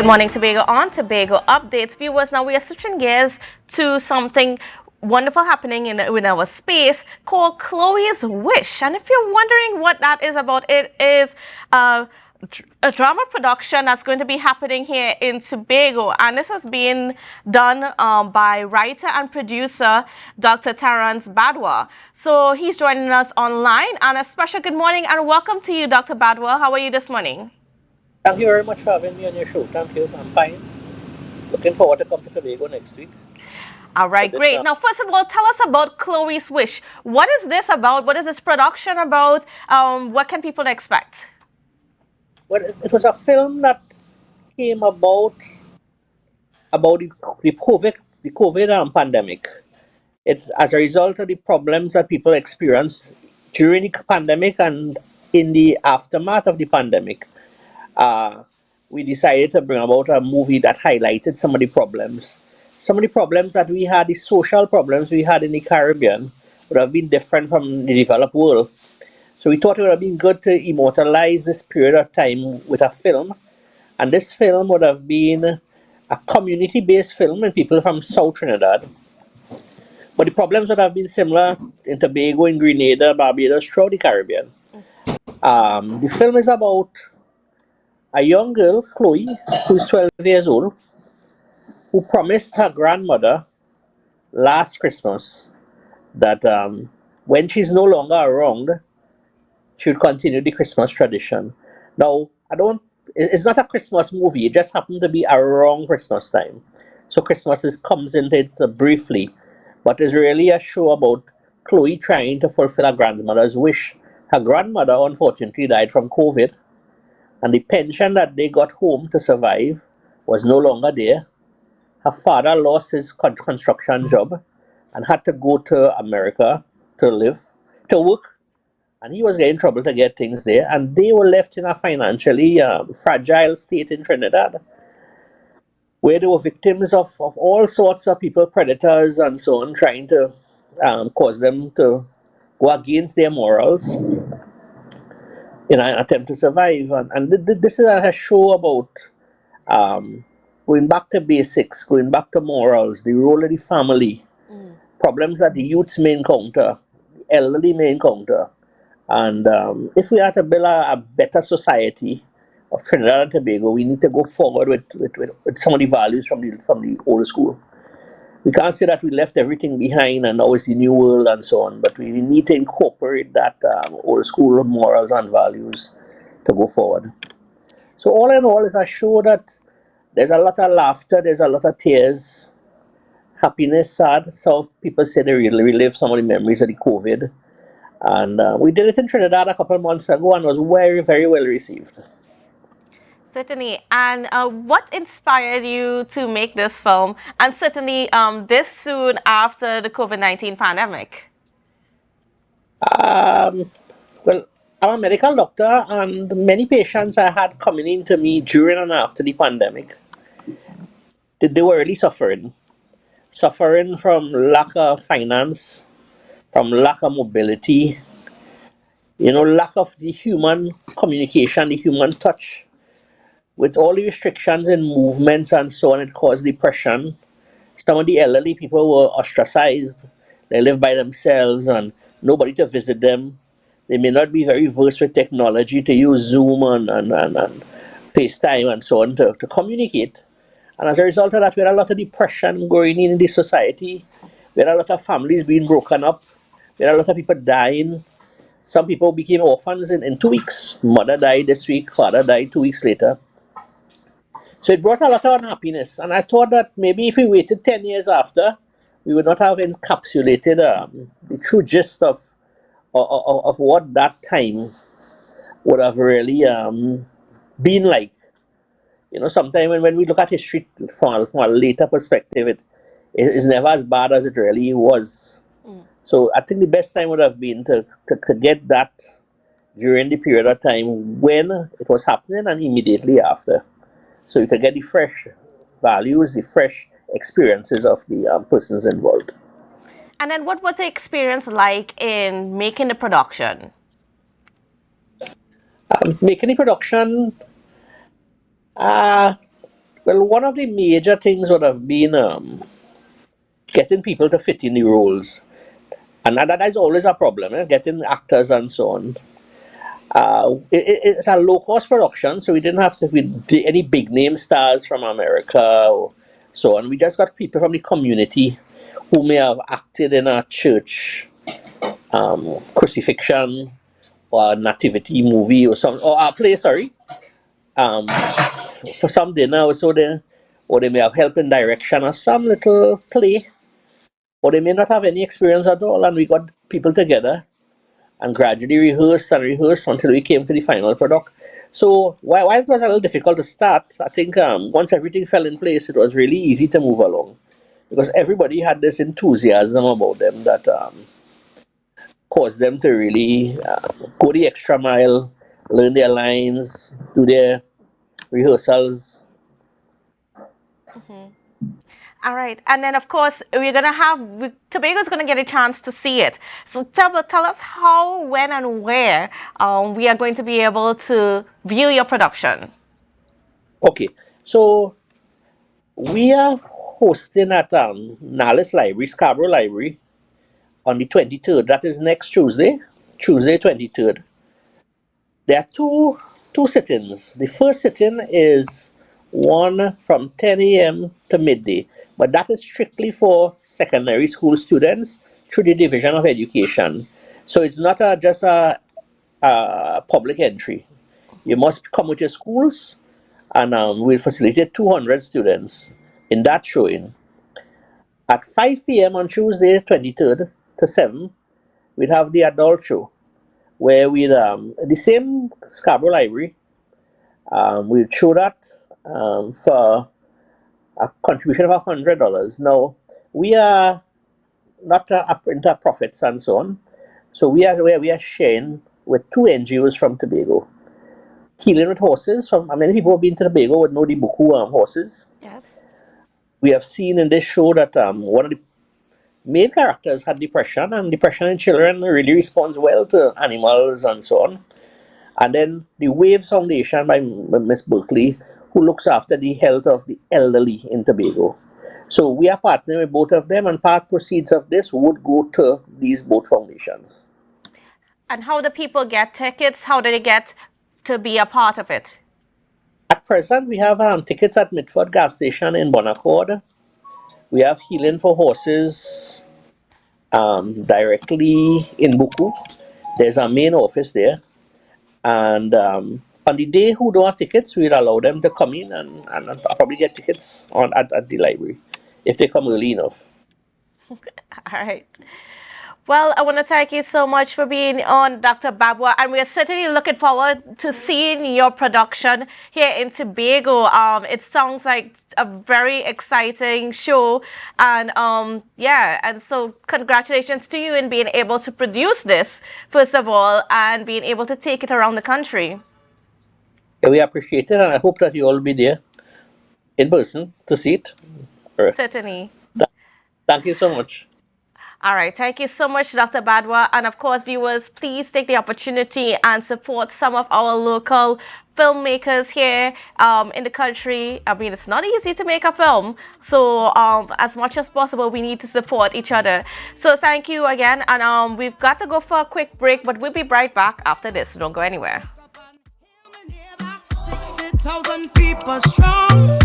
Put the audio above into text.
Good morning, Tobago. On Tobago Updates, viewers. Now we are switching gears to something wonderful happening in our space called Chloe's Wish. And if you're wondering what that is about, it is a drama production that's going to be happening here in Tobago. And this has been done by writer and producer Dr. Terence Badwah. So he's joining us online. And a special good morning and welcome to you, Dr. Badwah. How are you this morning? Thank you very much for having me on your show. Thank you. I'm fine. Looking forward to come to Tobago next week. All But right, this great. Now, first of all, tell us about Chloe's Wish. What is this about? What is this production about? What can people expect? well, it was a film that came about the COVID pandemic. It's as a result of the problems that people experienced during the pandemic and in the aftermath of the pandemic. Uh, we decided to bring about a movie that highlighted some of the problems that we had, the social problems we had in the Caribbean, would have been different from the developed world. So we thought it would have been good to immortalize this period of time with a film. And this film would have been a community based film and people from South Trinidad. But the problems would have been similar in Tobago, in Grenada, Barbados, throughout the Caribbean. The film is about a young girl, Chloe, who is 12 years old, who promised her grandmother last Christmas that when she's no longer around, she would continue the Christmas tradition. Now, it's not a Christmas movie, it just happened to be around Christmas time. So comes into it briefly, but it's really a show about Chloe trying to fulfill her grandmother's wish. Her grandmother unfortunately died from COVID, and the pension that they got home to survive was no longer there. Her father lost his construction job and had to go to America to work, and he was getting trouble to get things there. And they were left in a financially fragile state in Trinidad, where they were victims of all sorts of people, predators and so on, trying to cause them to go against their morals in an attempt to survive. And this is a show about um, going back to basics, going back to morals, the role of the family, problems that the youths may encounter, the elderly may encounter. And if we are to build a better society of Trinidad and Tobago, we need to go forward with some of the values from the old school. We can't say that we left everything behind and now it's the new world and so on, but we need to incorporate that old school morals and values to go forward. So all in all, it's a show that there's a lot of laughter, there's a lot of tears, happiness, sad. So people say they really relive some of the memories of the COVID. And we did it in Trinidad a couple of months ago and was very, very well received. Certainly. And what inspired you to make this film? And certainly this soon after the COVID-19 pandemic. Um, well, I'm a medical doctor, and many patients I had coming in to me during and after the pandemic, they were really suffering from lack of finance, from lack of mobility, lack of the human communication, the human touch. With all the restrictions in movements and so on, it caused depression. Some of the elderly people were ostracized. They live by themselves and nobody to visit them. They may not be very versed with technology to use Zoom and FaceTime and so on to communicate. And as a result of that, we had a lot of depression going in the society. We had a lot of families being broken up. We had a lot of people dying. Some people became orphans in 2 weeks. Mother died this week, father died 2 weeks later. So it brought a lot of unhappiness. And I thought that maybe if we waited 10 years after, we would not have encapsulated the true gist of what that time would have really been like. Sometimes when we look at history from a later perspective, it is never as bad as it really was. So I think the best time would have been to get that during the period of time when it was happening and immediately after. So you can get the fresh values, the fresh experiences of the persons involved. And then what was the experience like in making the production? Making the production, uh, Well, one of the major things would have been getting people to fit in the roles, and that is always a problem, getting actors and so on. It's a low cost production, so we didn't have to with any big name stars from America or so on. We just got people from the community who may have acted in a church crucifixion or nativity movie or some or a play, sorry, um, for some dinner or so there, or they may have helped in direction or some little play, or they may not have any experience at all, and we got people together and gradually rehearsed and rehearsed until we came to the final product. So while it was a little difficult to start, I think once everything fell in place, it was really easy to move along because everybody had this enthusiasm about them that caused them to really go the extra mile, learn their lines, do their rehearsals. All right, and then of course we're gonna have Tobago's gonna get a chance to see it. So tell us how, when, and where we are going to be able to view your production. Okay, so we are hosting at Nallis Library, Scarborough Library, on the 23rd. That is next Tuesday, Tuesday 23rd. There are two sit-ins. The first sit-in is one from 10 a.m. to midday, but that is strictly for secondary school students through the Division of Education. So it's not just a public entry. You must come with your schools, and we'll facilitate 200 students in that showing. At 5 p.m. on Tuesday 23rd to 7, we'd have the adult show where we'd the same Scarborough Library, we'd show that for a contribution of $100. Now we are not into profits and so on, so we are sharing with two NGOs from Tobago. Healing with Horses, from many people who have been to Tobago would know the Buku horses. Yes. We have seen in this show that one of the main characters had depression, and depression in children really responds well to animals and so on. And then the Waves Foundation by Miss Berkeley, who looks after the health of the elderly in Tobago. So we are partnering with both of them, and part proceeds of this would go to these both foundations. And how do people get tickets? How do they get to be a part of it? At present, we have tickets at Mitford gas station in Bonaccord. We have Healing for Horses directly in Buku. There's a main office there. And on the day who don't have tickets, we'll allow them to come in and probably get tickets at the library if they come early enough. All right. Well, I want to thank you so much for being on, Dr. Badwah, and we're certainly looking forward to seeing your production here in Tobago. It sounds like a very exciting show, and yeah, and so congratulations to you in being able to produce this, first of all, and being able to take it around the country. Yeah, we appreciate it, and I hope that you all be there in person to see it. Certainly. Thank you so much. All right. Thank you so much, Dr. Badwah. And of course, viewers, please take the opportunity and support some of our local filmmakers here in the country. I mean, it's not easy to make a film. So as much as possible, we need to support each other. So thank you again. And we've got to go for a quick break, but we'll be right back after this. So don't go anywhere. 60,000 people strong.